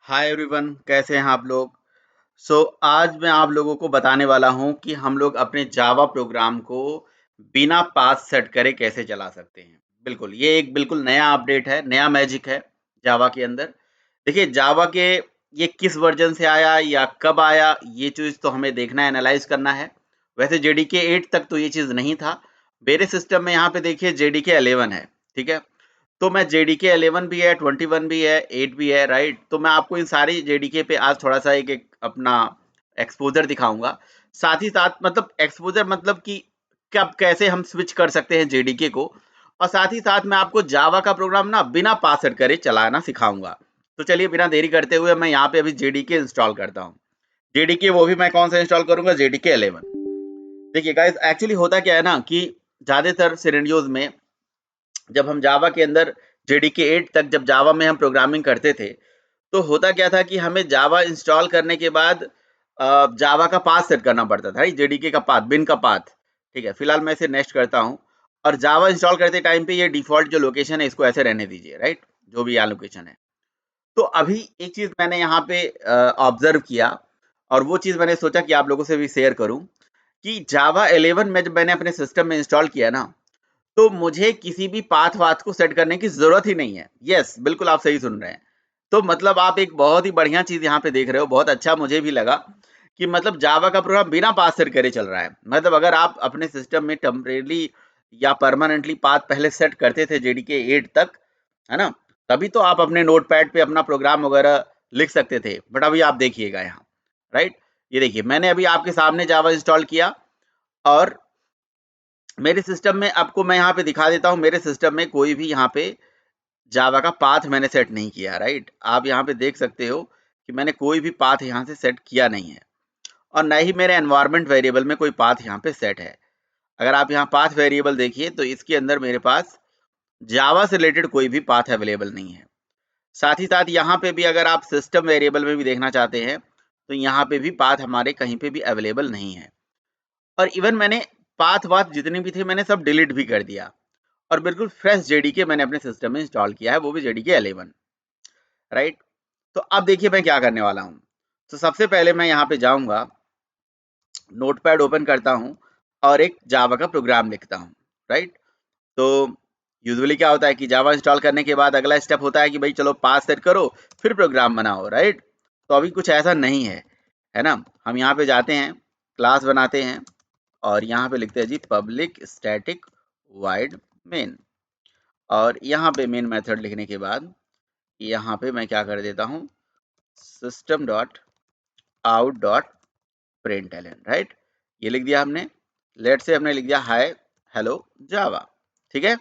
Hi everyone, कैसे हैं आप लोग। आज मैं आप लोगों को बताने वाला हूं कि हम लोग अपने जावा प्रोग्राम को बिना पास सेट करे कैसे चला सकते हैं। बिल्कुल, ये एक बिल्कुल नया अपडेट है, नया मैजिक है जावा के अंदर। देखिए, जावा के ये किस वर्जन से आया या कब आया, ये चीज़ तो हमें देखना है, एनालाइज करना है। वैसे जेडीके 8 तक तो ये चीज़ नहीं था। मेरे सिस्टम में यहाँ पे देखिए जेडीके 11 है, ठीक है। तो मैं जेडीके 11 भी है, 21 भी है, 8 भी है, राइट। तो मैं आपको इन सारी जेडीके पे आज थोड़ा सा एक अपना एक्सपोजर दिखाऊंगा। साथ ही साथ मतलब एक्सपोजर मतलब कि कब कैसे हम स्विच कर सकते हैं जेडीके को, और साथ ही साथ मैं आपको जावा का प्रोग्राम ना बिना पासवर्ड करे चलाना सिखाऊंगा। तो चलिए बिना देरी करते हुए मैं यहाँ पे अभी जेडीके इंस्टॉल करता हूँ। जेडीके वो भी मैं कौन सा इंस्टॉल करूंगा, जेडीके 11। देखिए गाइस, एक्चुअली होता क्या है ना कि ज्यादातर सिनेरियोज में जब हम जावा के अंदर जेडीके 8 तक जब जावा में हम प्रोग्रामिंग करते थे, तो होता क्या था कि हमें जावा इंस्टॉल करने के बाद जावा का पाथ सेट करना पड़ता था, राइट। जेडीके का पाथ, बिन का पाथ, ठीक है। फिलहाल मैं इसे नेक्स्ट करता हूँ, और जावा इंस्टॉल करते टाइम पे ये डिफॉल्ट जो लोकेशन है इसको ऐसे रहने दीजिए, राइट, जो भी यहाँ लोकेशन है। तो अभी एक चीज मैंने यहाँ पे ऑब्जर्व किया, और वो चीज मैंने सोचा कि आप लोगों से भी शेयर करूं, कि जावा 11 में जब मैंने अपने सिस्टम में इंस्टॉल किया ना, तो मुझे किसी भी पाथ वाथ को सेट करने की जरूरत ही नहीं है। यस, बिल्कुल आप सही सुन रहे हैं। तो मतलब आप एक बहुत ही बढ़िया चीज यहाँ पे देख रहे हो, बहुत अच्छा मुझे भी लगा कि मतलब जावा का प्रोग्राम बिना पाथ सेट करे चल रहा है। मतलब अगर आप अपने सिस्टम में टेम्परेली या परमानेंटली पाथ पहले सेट करते थे जेडीके 8 तक, है ना, तभी तो आप अपने नोटपैड पे अपना प्रोग्राम वगैरह लिख सकते थे। बट अभी आप देखिएगा यहाँ, राइट, ये देखिए मैंने अभी आपके सामने जावा इंस्टॉल किया, और मेरे सिस्टम में आपको मैं यहाँ पे दिखा देता हूँ। मेरे सिस्टम में कोई भी यहाँ पे जावा का पाथ मैंने सेट नहीं किया, राइट। आप यहाँ पे देख सकते हो कि मैंने कोई भी पाथ यहाँ से सेट किया नहीं है, और न ही मेरे एनवायरमेंट वेरिएबल में कोई पाथ यहाँ पे सेट है। अगर आप यहाँ पाथ वेरिएबल देखिए तो इसके अंदर मेरे पास जावा से रिलेटेड कोई भी पाथ अवेलेबल नहीं है। साथ ही साथ यहाँ पे भी अगर आप सिस्टम वेरिएबल में भी देखना चाहते हैं, तो यहाँ पे भी पाथ हमारे कहीं पे भी अवेलेबल नहीं है। और इवन मैंने पाथ वाथ जितने भी थे मैंने सब डिलीट भी कर दिया, और बिल्कुल फ्रेश जेडीके मैंने अपने सिस्टम में इंस्टॉल किया है, वो भी जेडीके 11, राइट। तो अब देखिए मैं क्या करने वाला हूँ। तो सबसे पहले मैं यहाँ पे जाऊँगा, नोटपैड ओपन करता हूँ, और एक जावा का प्रोग्राम लिखता हूँ, राइट। तो यूजुअली क्या होता है कि जावा इंस्टॉल करने के बाद अगला स्टेप होता है कि भाई चलो पास सेट करो, फिर प्रोग्राम बनाओ, राइट। तो अभी कुछ ऐसा नहीं है ना। हम यहाँ पे जाते हैं, क्लास बनाते हैं, और यहाँ पे लिखते हैं जी पब्लिक स्टैटिक वाइड मेन, और यहाँ पे मेन मेथड लिखने के बाद यहाँ पे मैं क्या कर देता हूँ, system dot out dot println, right. ये लिख दिया हमने। लेट से हमने लिख दिया हाय हेलो जावा, ठीक है।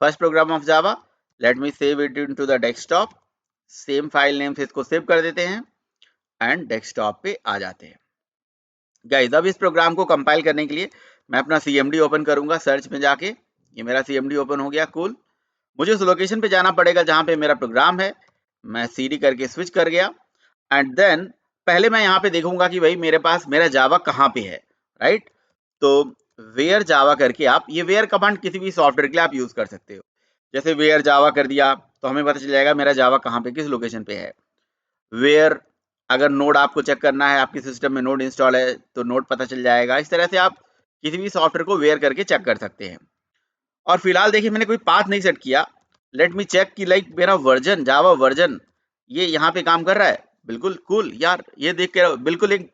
First program of Java, let me save it into the desktop. Same file name से इसको सेव कर देते हैं, एंड डेस्कटॉप पे आ जाते हैं। गाइस, अब इस प्रोग्राम को कंपाइल करने के लिए मैं अपना सीएमडी ओपन करूंगा सर्च में जाके। ये मेरा सीएमडी ओपन हो गया, कूल। मुझे उस लोकेशन पे जाना पड़ेगा जहां पे मेरा प्रोग्राम है। मैं सीडी करके स्विच कर गया, एंड देन पहले मैं यहाँ पे देखूंगा कि भाई मेरे पास मेरा जावा कहाँ पे है, राइट। तो वेयर जावा करके, आप ये वेयर कमांड किसी भी सॉफ्टवेयर के लिए आप यूज कर सकते हो। जैसे वेयर जावा कर दिया तो हमें पता चल जाएगा मेरा जावा कहाँ पे किस लोकेशन पे है। वेयर, अगर नोड आपको चेक करना है, आपके सिस्टम में नोड इंस्टॉल है तो नोड पता चल जाएगा। इस तरह से आप किसी भी सॉफ्टवेयर को वेयर करके चेक कर सकते हैं। और फिलहाल देखिए मैंने कोई पाथ नहीं सेट किया। लेट मी चेक कि लाइक मेरा वर्जन, जावा वर्जन ये यहाँ पे काम कर रहा है। बिल्कुल कूल यार, ये देख के बिल्कुल एक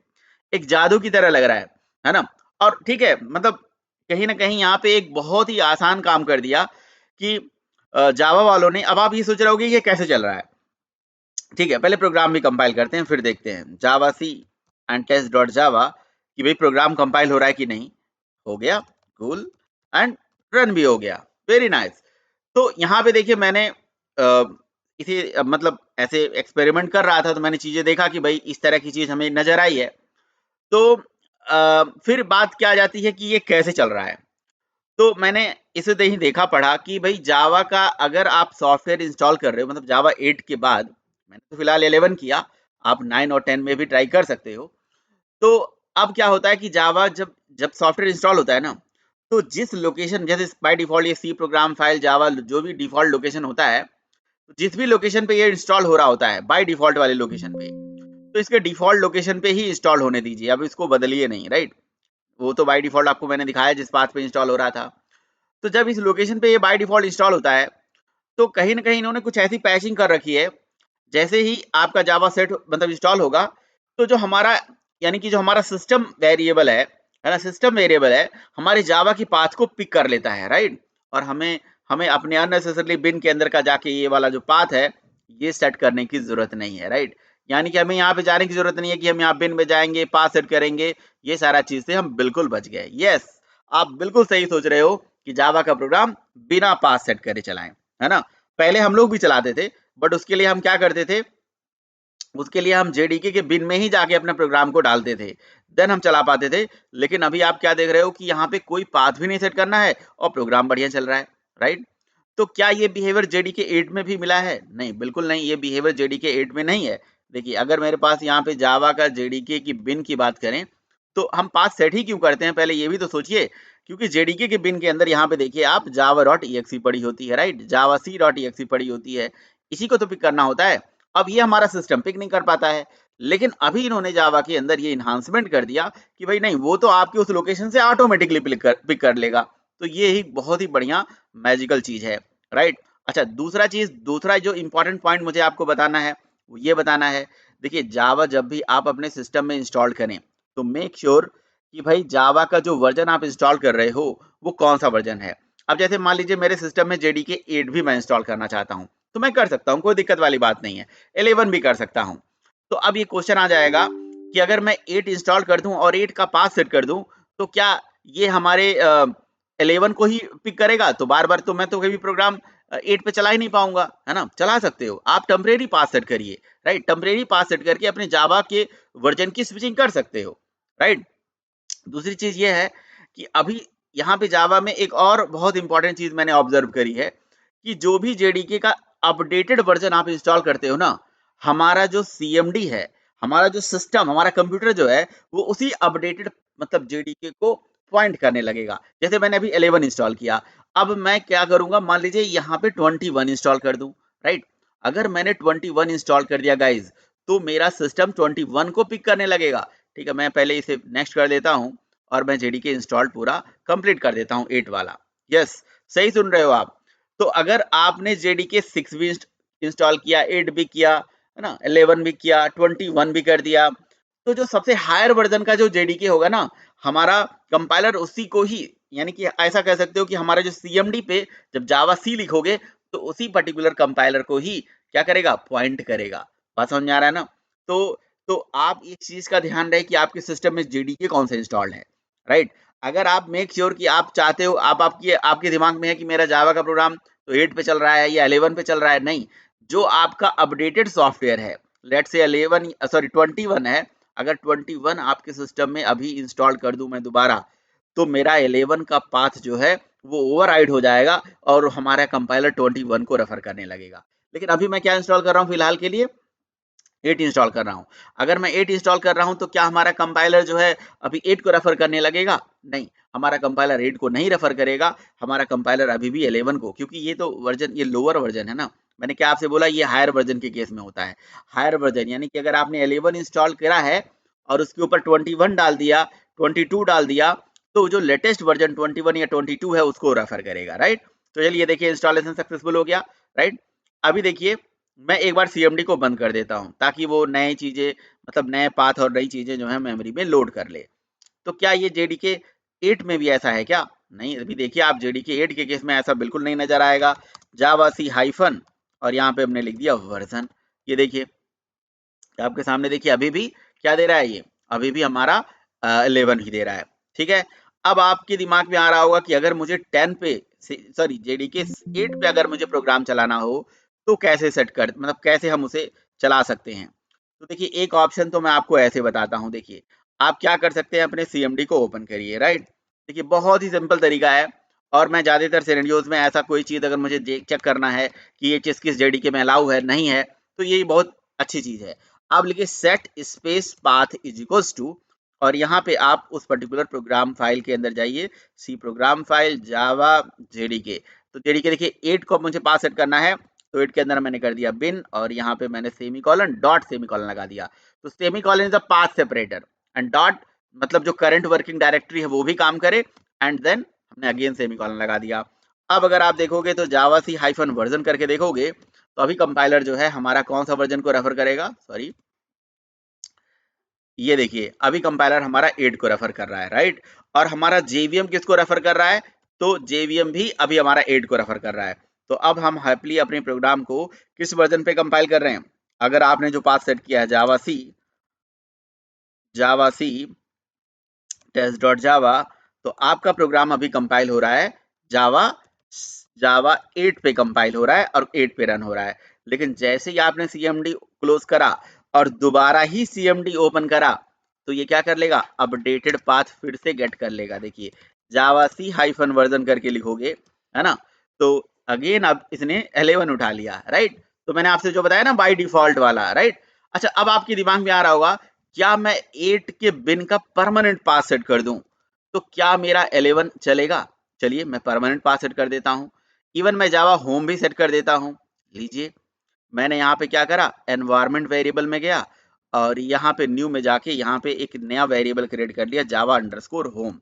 एक जादू की तरह लग रहा है ना। और ठीक है, मतलब कहीं ना कहीं यहाँ पे एक बहुत ही आसान काम कर दिया कि जावा वालों ने। अब आप ये सोच रहे होगे ये कैसे चल रहा है। ठीक है, पहले प्रोग्राम भी कंपाइल करते हैं, फिर देखते हैं जावा सी एंड टेस्ट डॉट जावा कि भाई प्रोग्राम कंपाइल हो रहा है कि नहीं। हो गया, कूल, एंड रन भी हो गया, वेरी नाइस। तो यहाँ पे देखिए मैंने इसे मतलब ऐसे एक्सपेरिमेंट कर रहा था, तो मैंने चीजें देखा कि भाई इस तरह की चीज हमें नजर आई है। तो फिर बात क्या आ जाती है कि ये कैसे चल रहा है। तो मैंने इसे ही देखा पढ़ा कि भाई जावा का अगर आप सॉफ्टवेयर इंस्टॉल कर रहे हो, मतलब जावा 8 के बाद, मैंने तो फिलहाल 11 किया, आप 9 और 10 में भी ट्राई कर सकते हो। तो अब क्या होता है कि जावा जब जब सॉफ्टवेयर इंस्टॉल होता है ना, तो जिस लोकेशन, जैसे बाय डिफॉल्ट ये सी प्रोग्राम फाइल जावा जो भी डिफॉल्ट लोकेशन होता है, तो जिस भी लोकेशन पे ये इंस्टॉल हो रहा होता है बाय डिफॉल्ट वाले लोकेशन पे, तो इसके डिफॉल्ट लोकेशन पे ही इंस्टॉल होने दीजिए, अब इसको बदलिए नहीं, राइट। वो तो बाय डिफॉल्ट आपको मैंने दिखाया जिस पाथ पे इंस्टॉल हो रहा था। तो जब इस लोकेशन पे ये बाय डिफॉल्ट इंस्टॉल होता है, तो कहीं न कहीं इन्होंने कुछ ऐसी पैचिंग कर रखी है, जैसे ही आपका जावा सेट मतलब इंस्टॉल होगा, तो जो हमारा यानी कि जो हमारा सिस्टम वेरिएबल है ना? सिस्टम वेरिएबल है, हमारे जावा की पाथ को पिक कर लेता है, राइट? और हमें हमें अपने अननेसेसरीली बिन के अंदर का जाके ये वाला जो पाथ है, ये सेट करने की ज़रूरत नहीं है, राइट? यानी कि हमें यहाँ पे जाने की ज़रूरत नहीं है कि हम यहाँ बिन में जाएँगे, पाथ सेट करेंगे, ये सारा चीज़ से हम बिल्कुल बच गए। येस, आप बिल्कुल सही सोच रहे हो कि जावा का प्रोग्राम बिना पाथ सेट करे चलाएँ, है ना? पहले हम लोग भी चलाते थे, बट उसके लिए हम क्या करते थे, उसके लिए हम जेडीके के बिन में ही जाके अपने प्रोग्राम को डालते थे, देन हम चला पाते थे। लेकिन अभी आप क्या देख रहे हो कि यहाँ पे कोई पाथ भी नहीं सेट करना है और प्रोग्राम बढ़िया चल रहा है, राइट? तो क्या ये बिहेवियर जेडीके 8 में भी मिला है? नहीं, बिल्कुल नहीं, ये बिहेवियर जेडीके 8 में नहीं है। देखिए, अगर मेरे पास यहाँ पे जावा का जेडीके की बिन की बात करें, तो हम पाथ सेट ही क्यों करते हैं, पहले ये भी तो सोचिए। क्योंकि जेडीके के बिन के अंदर यहाँ पे देखिए आप java.exe पड़ी होती है, राइट? javac.exe पड़ी होती है, इसी को तो पिक करना होता है। अब ये हमारा सिस्टम पिक नहीं कर पाता है, लेकिन अभी इन्होंने जावा के अंदर ये इन्हांसमेंट कर दिया कि भाई नहीं, वो तो आपके उस लोकेशन से ऑटोमेटिकली पिक कर लेगा। तो ये ही बहुत ही बढ़िया मैजिकल चीज है, राइट। अच्छा, दूसरा जो इंपॉर्टेंट पॉइंट मुझे आपको बताना है, वो ये बताना है, देखिए जावा जब भी आप अपने सिस्टम में इंस्टॉल करें, तो मेक श्योर कि भाई जावा का जो वर्जन आप इंस्टॉल कर रहे हो वो कौन सा वर्जन है। अब जैसे मान लीजिए मेरे सिस्टम में जेडीके 8 भी मैं इंस्टॉल करना चाहता हूँ, तो मैं कर सकता हूँ, कोई दिक्कत वाली बात नहीं है। 11 भी कर सकता हूँ। तो अब ये क्वेश्चन आ जाएगा कि अगर मैं 8 इंस्टॉल कर दूं और 8 का पाथ सेट कर दूं, तो क्या ये हमारे 11 को ही पिक करेगा? तो बार बार तो मैं तो कभी प्रोग्राम 8 पे चला ही नहीं पाऊंगा, है ना? चला सकते हो आप, टेम्परेरी पाथ सेट करिए, राइट। टेम्परेरी पाथ सेट करके अपने जावा के वर्जन की स्विचिंग कर सकते हो, राइट। दूसरी चीज ये है कि अभी यहाँ पे जावा में एक और बहुत इंपॉर्टेंट चीज मैंने ऑब्जर्व करी है कि जो भी जेडीके का अपडेटेड वर्जन आप इंस्टॉल करते हो ना, हमारा जो सीएमडी है, हमारा जो सिस्टम, हमारा कंप्यूटर जो है, वो उसी अपडेटेड मतलब जेडीके को पॉइंट करने लगेगा। जैसे मैंने अभी 11 इंस्टॉल किया, अब मैं क्या करूंगा, मान लीजिए यहाँ पे 21 इंस्टॉल कर दूं, राइट। अगर मैंने 21 इंस्टॉल कर दिया गाइज, तो मेरा सिस्टम 21 को पिक करने लगेगा। ठीक है, मैं पहले इसे नेक्स्ट कर देता हूँ और मैं जेडीके इंस्टॉल पूरा कंप्लीट कर देता हूँ 8 वाला। यस, सही सुन रहे हो आप। तो अगर आपने जेडीके 6 भी इंस्टॉल किया, 8 भी किया, है ना, 11 भी किया, 21 भी कर दिया, तो जो सबसे हायर वर्जन का जो जेडीके होगा ना, हमारा कंपाइलर उसी को ही, यानी कि ऐसा कह सकते हो कि हमारा जो सीएमडी पे जब जावा सी लिखोगे, तो उसी पर्टिकुलर कंपाइलर को ही क्या करेगा, पॉइंट करेगा। बात समझ में आ रहा है ना? तो आप एक चीज का ध्यान रहे कि आपके सिस्टम में जेडीके कौन सा इंस्टॉल्ड है, राइट। अगर आप मेक श्योर कि आप चाहते हो, आप आपके दिमाग में है कि मेरा जावा का प्रोग्राम तो 8 पे चल रहा है या 11 पे चल रहा है, नहीं, जो आपका अपडेटेड सॉफ्टवेयर है, लेट्स से 11 सॉरी 21 है, अगर 21 आपके सिस्टम में अभी इंस्टॉल कर दूं मैं दोबारा, तो मेरा 11 का पाथ जो है वो ओवरराइड हो जाएगा और हमारा कंपाइलर 21 को रेफर करने लगेगा। लेकिन अभी मैं क्या इंस्टॉल कर रहा हूँ फिलहाल के लिए, 8 इंस्टॉल कर रहा हूँ। अगर मैं 8 इंस्टॉल कर रहा हूँ, तो क्या हमारा कंपाइलर जो है अभी 8 को रेफर करने लगेगा? नहीं, हमारा कंपाइलर 8 को नहीं रेफर करेगा, हमारा कंपाइलर अभी भी 11 को, क्योंकि ये तो वर्जन, ये लोअर वर्जन है ना। मैंने क्या आपसे बोला, ये हायर वर्जन के केस में होता है। हायर वर्जन यानी कि अगर आपने 11 इंस्टॉल करा है और उसके ऊपर 21 डाल दिया, 22 डाल दिया, तो जो लेटेस्ट वर्जन 21 या 22 है उसको रेफर करेगा, राइट। तो चलिए देखिए, इंस्टॉलेशन सक्सेसफुल हो गया, राइट। अभी देखिए, मैं एक बार सीएमडी को बंद कर देता हूँ ताकि वो नए चीजें, मतलब नए पाथ और नई चीजें जो है मेमोरी में लोड कर ले। तो क्या ये जेडीके 8 में भी ऐसा है क्या? नहीं, अभी देखिए आप, जेडीके 8 के केस में ऐसा बिल्कुल नहीं नजर आएगा। जावा सी हाइफन और यहाँ पे हमने लिख दिया वर्जन। ये देखिए आपके सामने, देखिए अभी भी क्या दे रहा है, ये अभी भी हमारा 11 ही दे रहा है। ठीक है, अब आपके दिमाग में आ रहा होगा कि अगर मुझे 10 पे सॉरी जेडीके 8 पे अगर मुझे प्रोग्राम चलाना हो, तो कैसे सेट कर, मतलब कैसे हम उसे चला सकते हैं। तो देखिए एक ऑप्शन तो मैं आपको ऐसे बताता हूँ। देखिए आप क्या कर सकते हैं, अपने सीएमडी को ओपन करिए, राइट। देखिए बहुत ही सिंपल तरीका है, और मैं ज्यादातर सिनेरियोज में ऐसा कोई चीज अगर मुझे चेक करना है कि ये चीज किस जेडीके में अलाउ है नहीं है, तो ये बहुत अच्छी चीज है। आप लिखिए set space path is equals to, और यहाँ पे आप उस पर्टिकुलर प्रोग्राम फाइल के अंदर जाइए, सी प्रोग्राम फाइल जावा जेडीके। तो जेडीके देखिए 8 को मुझे पाथ सेट करना है, तो 8 के अंदर मैंने कर दिया बिन और यहाँ पे मैंने सेमीकोलन डॉट सेमीकोलन लगा दिया। तो semicolon is the path separator and dot मतलब जो करंट वर्किंग डायरेक्टरी है वो भी काम करे एंड देन हमने अगेन सेमीकोलन लगा दिया। अब अगर आप देखोगे तो जावा सी हाइफन वर्जन करके देखोगे तो अभी कंपाइलर जो है हमारा कौन सा वर्जन को रेफर करेगा, सॉरी ये देखिए अभी कंपाइलर हमारा 8 को रेफर कर रहा है, राइट। और हमारा जेवीएम किसको रेफर कर रहा है, तो जेवीएम भी अभी हमारा 8 को रेफर कर रहा है। तो अब हम हैप्पीली अपने प्रोग्राम को किस वर्जन पे कंपाइल कर रहे हैं, अगर आपने जो पाथ सेट किया है जावा सी टेस्ट डॉट जावा, तो आपका प्रोग्राम अभी कंपाइल हो रहा है जावा 8 पे कंपाइल हो रहा है और 8 पे रन हो रहा है। लेकिन जैसे ही आपने सीएमडी क्लोज करा और दोबारा ही सीएमडी ओपन करा तो ये क्या कर लेगा, अपडेटेड पाथ फिर से गेट कर लेगा। देखिए जावा सी हाइफन वर्जन करके लिखोगे, है ना, तो अगेन अब इसने 11 उठा लिया, राइट। तो मैंने आपसे जो बताया ना बाय डिफॉल्ट वाला, राइट। अच्छा अब आपके दिमाग में आ रहा होगा क्या मैं 8 के बिन का परमानेंट पाथ सेट कर दूं तो क्या मेरा 11 चलेगा। चलिए मैं परमानेंट पाथ सेट कर देता हूं, इवन मैं जावा होम भी सेट कर देता हूं। लीजिए मैंने यहाँ पे क्या करा, एनवायरमेंट वेरिएबल में गया और यहाँ पे न्यू में जाके यहाँ पे एक नया वेरिएबल क्रिएट कर लिया जावा अंडरस्कोर होम।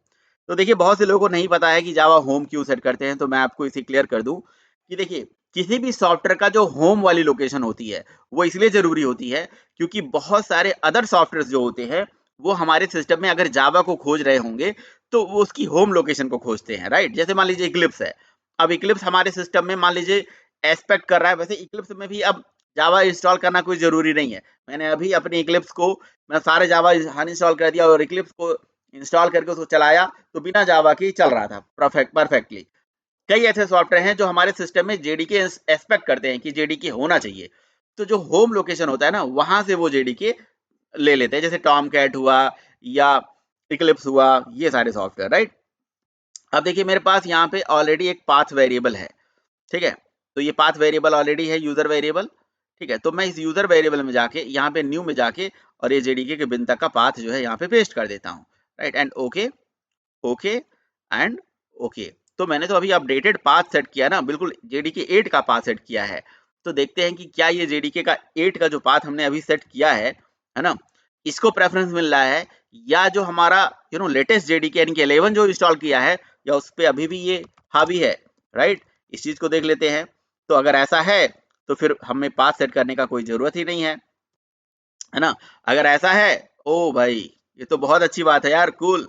तो देखिए बहुत से लोगों को नहीं पता है कि जावा होम क्यों सेट करते हैं, तो मैं आपको इसे क्लियर कर दूं कि देखिए किसी भी सॉफ्टवेयर का जो होम वाली लोकेशन होती है वो इसलिए जरूरी होती है क्योंकि बहुत सारे अदर सॉफ्टवेयर जो होते हैं वो हमारे सिस्टम में अगर जावा को खोज रहे होंगे तो वो उसकी होम लोकेशन को खोजते हैं, राइट। जैसे मान लीजिए इक्लिप्स है, अब इक्लिप्स हमारे सिस्टम में मान लीजिए एस्पेक्ट कर रहा है, वैसे इक्लिप्स में भी अब जावा इंस्टॉल करना कोई जरूरी नहीं है। मैंने अभी अपने इक्लिप्स को मैं सारे जावा अनइंस्टॉल कर दिया और इक्लिप्स को इंस्टॉल करके उसको चलाया तो बिना जावा के चल रहा था परफेक्टली। कई ऐसे सॉफ्टवेयर हैं जो हमारे सिस्टम में जेडीके एक्सपेक्ट करते हैं कि जेडीके होना चाहिए, तो जो होम लोकेशन होता है ना वहां से वो जेडीके ले लेते हैं, जैसे टॉम कैट हुआ या इक्लिप्स हुआ, ये सारे सॉफ्टवेयर, राइट। अब देखिए मेरे पास यहाँ पे ऑलरेडी एक पाथ वेरिएबल है, ठीक है। तो ये पाथ वेरिएबल ऑलरेडी है यूजर वेरिएबल, ठीक है। तो मैं इस यूजर वेरिएबल में जाके यहाँ पे न्यू में जाके और ये जेडीके के बिन तक का पाथ जो है यहाँ पे पेस्ट कर देता हूँ, right. And okay okay and okay. तो मैंने तो अभी अपडेटेड पाथ सेट किया ना, बिल्कुल जेडीके 8 का पाथ सेट किया है। तो देखते हैं कि क्या ये जेडीके का 8 का जो पाथ हमने अभी सेट किया है ना, इसको प्रेफरेंस मिल रहा है या जो हमारा लेटेस्ट जेडीके यानी कि 11 जो इंस्टॉल किया है या उस पर अभी भी ये हावी है, राइट। इस चीज को देख लेते हैं। तो अगर ऐसा है तो फिर हमें पाथ सेट करने का कोई जरूरत ही नहीं है ना। अगर ऐसा है, ओ भाई ये तो बहुत अच्छी बात है यार, कूल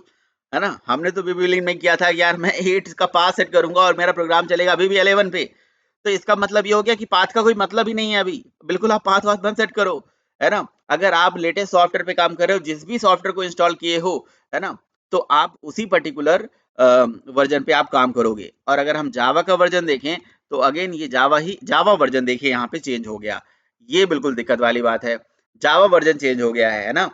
है ना। हमने तो भी बिलीव नहीं किया था कि यार मैं 8 का पाथ सेट करूंगा और मेरा प्रोग्राम चलेगा अभी भी 11 पे। तो इसका मतलब ये हो गया कि पाथ का कोई मतलब ही नहीं है अभी, बिल्कुल आप पाथ वाथ बंद सेट करो, है ना। अगर आप लेटेस्ट सॉफ्टवेयर पे काम कर रहे हो, जिस भी सॉफ्टवेयर को इंस्टॉल किए हो, है ना, तो आप उसी पर्टिकुलर वर्जन पे आप काम करोगे। और अगर हम जावा का वर्जन देखें तो अगेन ये जावा वर्जन देखिए यहाँ पे चेंज हो गया, ये बिल्कुल दिक्कत वाली बात है, जावा वर्जन चेंज हो गया है ना।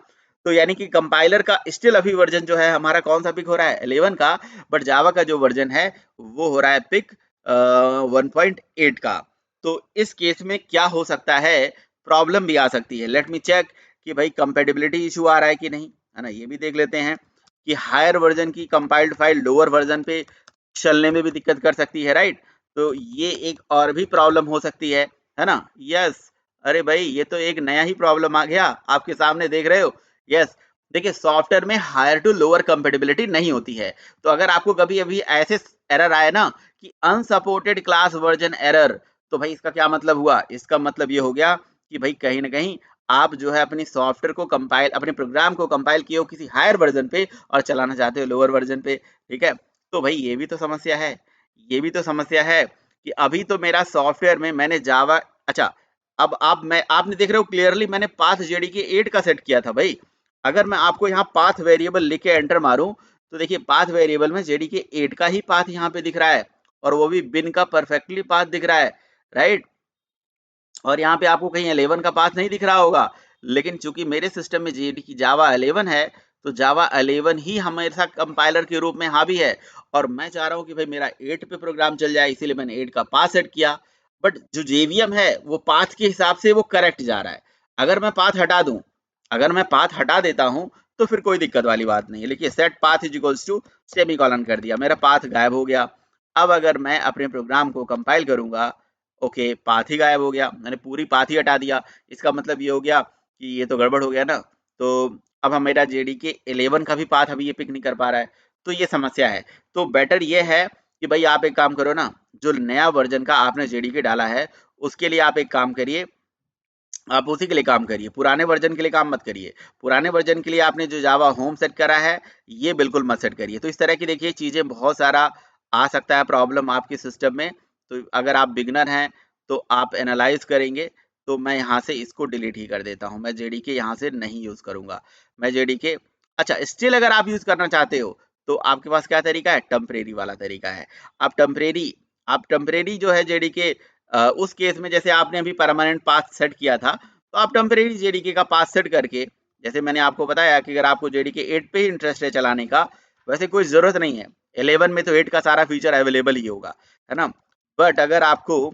तो यानी कि कंपाइलर का स्टिल अभी वर्जन जो है हमारा कौन सा पिक हो रहा है, 11 का, बट जावा का जो वर्जन है वो हो रहा है पिक 1.8 का। तो इस केस में क्या हो सकता है, प्रॉब्लम भी आ सकती है। लेट मी चेक कि भाई कंपेटिबिलिटी इशू आ रहा है कि नहीं, है ना। ये भी देख लेते हैं कि हायर वर्जन की कंपाइल्ड फाइल लोअर वर्जन पे चलने में भी दिक्कत कर सकती है, राइट। तो ये एक और भी प्रॉब्लम हो सकती है ना। यस, अरे भाई ये तो एक नया ही प्रॉब्लम आ गया, आपके सामने देख रहे हो। यस, देखिए सॉफ्टवेयर में हायर टू लोअर कंपेटिबिलिटी नहीं होती है। तो अगर आपको कभी अभी ऐसे एरर आए ना कि अनसपोर्टेड क्लास वर्जन एरर, तो भाई इसका क्या मतलब हुआ, इसका मतलब ये हो गया कि भाई कहीं ना कहीं आप जो है अपनी सॉफ्टवेयर को कंपाइल, अपने प्रोग्राम को कंपाइल किए हो किसी हायर वर्जन पे और चलाना चाहते हो लोअर वर्जन पे, ठीक है। तो भाई ये भी तो समस्या है, ये भी तो समस्या है कि अभी तो मेरा सॉफ्टवेयर में मैंने जावा, अच्छा अब आपने देख रहे हो क्लियरली मैंने पाथ जेडीके 8 का सेट किया था भाई। अगर मैं आपको यहाँ पाथ वेरिएबल लिख के एंटर मारूं तो देखिए पाथ वेरिएबल में जेडीके 8 का ही पाथ यहाँ पे दिख रहा है और वो भी बिन का परफेक्टली पाथ दिख रहा है, राइट। और यहाँ पे आपको कहीं 11 का पाथ नहीं दिख रहा होगा, लेकिन चूंकि मेरे सिस्टम में जेडीके जावा 11 है तो जावा 11 ही हमारे साथ कंपाइलर के रूप में हावी है और मैं चाह रहा हूँ कि भाई मेरा 8 पे प्रोग्राम चल जाए, इसीलिए मैंने 8 का पाथ सेट किया। बट जो जेवीएम है वो पाथ के हिसाब से वो करेक्ट जा रहा है। अगर मैं पाथ हटा दूं, अगर मैं पाथ हटा देता हूं तो फिर कोई दिक्कत वाली बात नहीं है। देखिए set path is equals to semicolon कर दिया, मेरा पाथ गायब हो गया। अब अगर मैं अपने प्रोग्राम को कंपाइल करूंगा, ओके, पाथ ही गायब हो गया, मैंने पूरी पाथ ही हटा दिया। इसका मतलब ये हो गया कि ये तो गड़बड़ हो गया ना। तो अब हम मेरा JDK 11 का भी पाथ अभी ये पिक नहीं कर पा रहा है, तो ये समस्या है। तो बेटर ये है कि भाई आप एक काम करो ना, जो नया वर्जन का आपने JDK डाला है उसके लिए आप एक काम करिए, आप उसी के लिए काम करिए, पुराने वर्जन के लिए काम मत करिए। पुराने वर्जन के लिए आपने जो जावा होम सेट करा है ये बिल्कुल मत सेट करिए। तो इस तरह की देखिए चीज़ें बहुत सारा आ सकता है प्रॉब्लम आपके सिस्टम में। तो अगर आप बिगनर हैं तो आप एनालाइज करेंगे, तो मैं यहाँ से इसको डिलीट ही कर देता हूँ। मैं JDK यहाँ से नहीं यूज़ करूँगा। मैं JDK, अच्छा स्टिल अगर आप यूज़ करना चाहते हो तो आपके पास क्या तरीका है, टेम्परेरी वाला तरीका है। आप टेम्परेरी जो है JDK, उस केस में जैसे आपने अभी परमानेंट पाथ सेट किया था, तो आप टेम्परेरी JDK का पाथ सेट करके, जैसे मैंने आपको बताया कि अगर आपको JDK 8 पे ही इंटरेस्ट है चलाने का, वैसे कोई ज़रूरत नहीं है। 11 में तो 8 का सारा फीचर अवेलेबल ही होगा, है ना? बट अगर आपको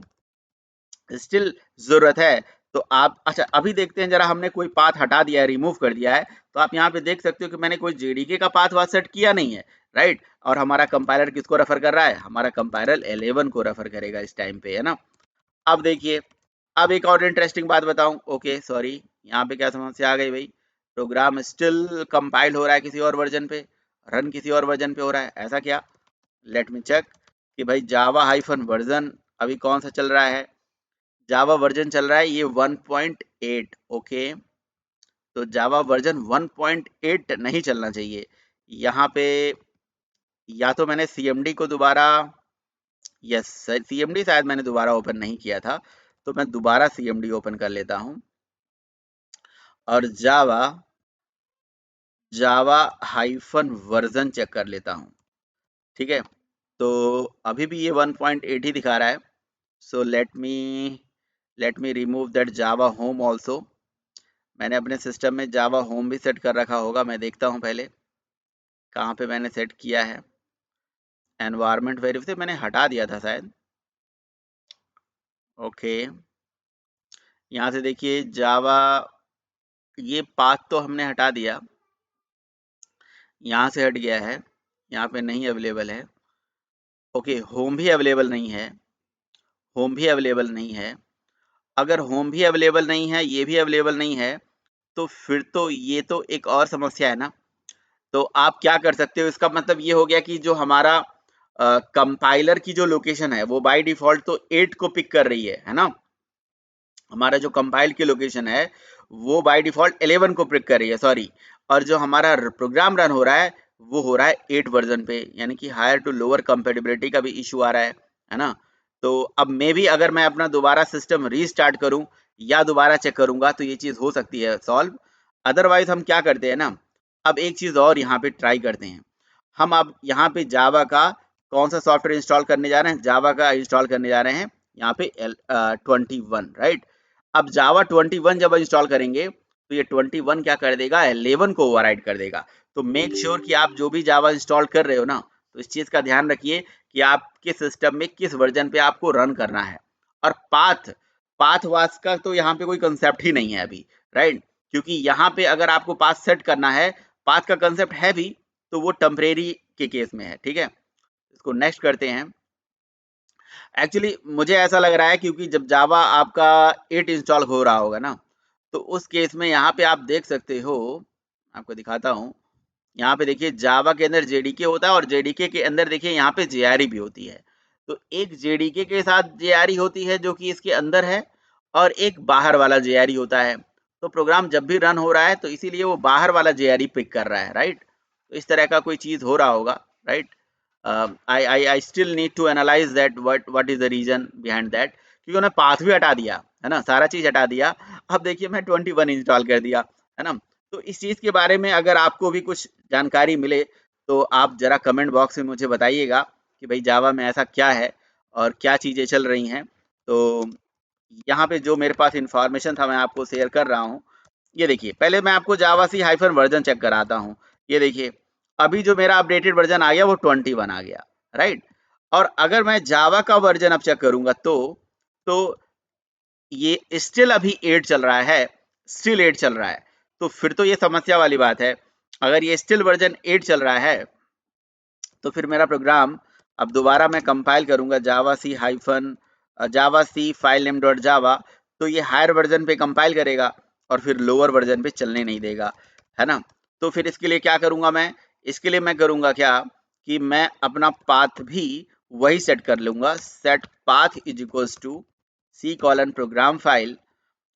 स्टिल ज़रूरत है तो आप, अच्छा अभी देखते हैं जरा, हमने कोई पाथ हटा दिया है, रिमूव कर दिया है, तो आप यहाँ पे देख सकते हो कि मैंने कोई JDK का पाथ वाथ सेट किया नहीं है, राइट? और हमारा कंपाइलर किसको रेफर कर रहा है, हमारा कंपाइलर 11 को रेफर करेगा इस टाइम पे, है ना? अब देखिए, अब एक और इंटरेस्टिंग बात बताऊं, ओके सॉरी, यहाँ पे क्या समस्या आ गई भाई, प्रोग्राम स्टिल कंपाइल हो रहा है किसी और वर्जन पे, रन किसी और वर्जन पे हो रहा है, ऐसा क्या? लेट मी चेक कि भाई जावा हाइफन वर्जन अभी कौन सा चल रहा है। जावा वर्जन चल रहा है ये 1.8, ओके। तो जावा वर्जन 1.8 नहीं चलना चाहिए यहाँ पे। या तो मैंने CMD को दोबारा, यस CMD शायद मैंने दोबारा ओपन नहीं किया था, तो मैं दोबारा CMD ओपन कर लेता हूँ और जावा जावा हाइफन वर्जन चेक कर लेता हूँ, ठीक है? तो अभी भी ये 1.8 ही दिखा रहा है। So let me remove that Java home also. मैंने अपने सिस्टम में जावा होम भी सेट कर रखा होगा, मैं देखता हूँ पहले कहाँ पे मैंने सेट किया है। एनवायरनमेंट वेरिएबल से मैंने हटा दिया था शायद, ओके। यहाँ से देखिए जावा, ये पाथ तो हमने हटा दिया, यहाँ से हट गया है, यहाँ पे नहीं अवेलेबल है, ओके। होम भी अवेलेबल नहीं है, होम भी अवेलेबल नहीं है। अगर होम भी अवेलेबल नहीं है, ये भी अवेलेबल नहीं है, तो फिर तो ये तो एक और समस्या है ना। तो आप क्या कर सकते हो, इसका मतलब ये हो गया कि जो हमारा कंपाइलर की जो लोकेशन है वो बाय डिफॉल्ट तो 8 को पिक कर रही है ना। हमारा जो कंपाइल की लोकेशन है वो बाय डिफॉल्ट 11 को पिक कर रही है, सॉरी। और जो हमारा प्रोग्राम रन हो रहा है वो हो रहा है 8 वर्जन पे, यानी कि हायर टू लोअर कंपेटिबिलिटी का भी इशू आ रहा है ना। तो अब मे भी अगर मैं अपना दोबारा सिस्टम रीस्टार्ट करूं या दोबारा चेक करूंगा तो ये चीज़ हो सकती है सॉल्व। अदरवाइज हम क्या करते हैं ना, अब एक चीज़ और यहाँ पे ट्राई करते हैं। हम अब यहाँ पे जावा का कौन सा सॉफ्टवेयर इंस्टॉल करने जा रहे हैं, जावा का इंस्टॉल करने जा रहे हैं यहाँ पे 21, राइट? अब जावा 21 जब इंस्टॉल करेंगे तो ये 21 क्या कर देगा, 11 को ओवरराइड कर देगा। तो मेक श्योर कि आप जो भी जावा इंस्टॉल कर रहे हो ना, तो इस चीज़ का ध्यान रखिए कि आपके सिस्टम में किस वर्जन पे आपको रन करना है। और पाथ पाथ वास का तो यहाँ पे कोई कंसेप्ट ही नहीं है अभी, राइट? क्योंकि यहाँ पे अगर आपको पाथ सेट करना है, पाथ का कंसेप्ट है भी, तो वो टेम्परेरी के केस में है, ठीक है? इसको नेक्स्ट करते हैं। एक्चुअली मुझे ऐसा लग रहा है क्योंकि जब जावा आपका 8 इंस्टॉल हो रहा होगा ना, तो उस केस में यहाँ पे आप देख सकते हो, आपको दिखाता हूँ। यहाँ पे देखिए जावा के अंदर JDK होता है और JDK के अंदर देखिए यहाँ पे JRE भी होती है। तो एक JDK के साथ JRE होती है जो कि इसके अंदर है, और एक बाहर वाला JRE होता है। तो प्रोग्राम जब भी रन हो रहा है तो इसीलिए वो बाहर वाला JRE पिक कर रहा है, राइट? तो इस तरह का कोई चीज़ हो रहा होगा, right? I still need to analyze that what is the reason behind that, क्योंकि उन्होंने पाथ भी हटा दिया है ना, सारा चीज़ हटा दिया। अब देखिए मैं 21 इंस्टॉल कर दिया, है ना? तो इस चीज़ के बारे में अगर आपको भी कुछ जानकारी मिले तो आप ज़रा कमेंट बॉक्स में मुझे बताइएगा कि भाई जावा में ऐसा क्या है और क्या चीज़ें चल रही हैं। तो यहाँ पे जो मेरे पास इंफॉर्मेशन था मैं आपको शेयर कर रहा हूँ। ये देखिए, पहले मैं आपको जावा सी हाइफन वर्जन चेक कराता हूँ। ये देखिए, अभी जो मेरा अपडेटेड वर्जन आ गया वो 21 आ गया, राइट? और अगर मैं जावा का वर्जन अब चेक करूंगा तो ये स्टिल अभी 8 चल रहा है, स्टिल 8 चल रहा है। तो फिर तो ये समस्या वाली बात है। अगर ये स्टिल वर्जन 8 चल रहा है तो फिर मेरा प्रोग्राम, अब दोबारा मैं कंपाइल करूंगा जावा सी हाइफन जावा सी फाइल नेम डॉट जावा, तो ये हायर वर्जन पे कंपाइल करेगा और फिर लोअर वर्जन पे चलने नहीं देगा, है ना। तो फिर इसके लिए क्या करूंगा मैं, इसके लिए मैं करूंगा क्या कि मैं अपना पाथ भी वही सेट कर लूंगा, set path is equals to C colon program file,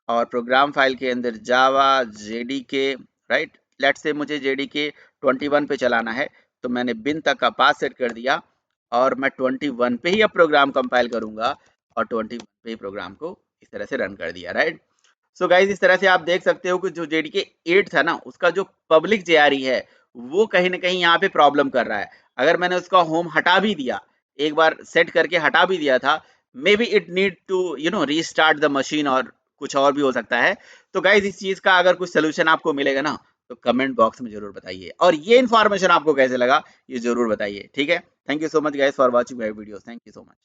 और प्रोग्राम फाइल के अंदर जावा जेडीके, राइट। लेट्स से मुझे जेडीके 21 पे चलाना है, तो मैंने बिन तक का पाथ सेट कर दिया और मैं 21 पे ही अब प्रोग्राम कंपाइल करूंगा और 21 पे ही प्रोग्राम को इस तरह से रन कर दिया, राइट। सो गाइज इस तरह से आप देख सकते हो कि जो जेडीके 8 था ना, उसका जो पब्लिक जेआरई है वो कहीं ना कहीं यहाँ पे प्रॉब्लम कर रहा है। अगर मैंने उसका होम हटा भी दिया, एक बार सेट करके हटा भी दिया था, maybe it need to restart the machine और कुछ और भी हो सकता है। तो गाइज इस चीज का अगर कुछ सोल्यूशन आपको मिलेगा ना, तो कमेंट बॉक्स में जरूर बताइए, और ये इन्फॉर्मेशन आपको कैसे लगा ये जरूर बताइए, ठीक है। Thank you so much guys for watching my videos, thank you so much.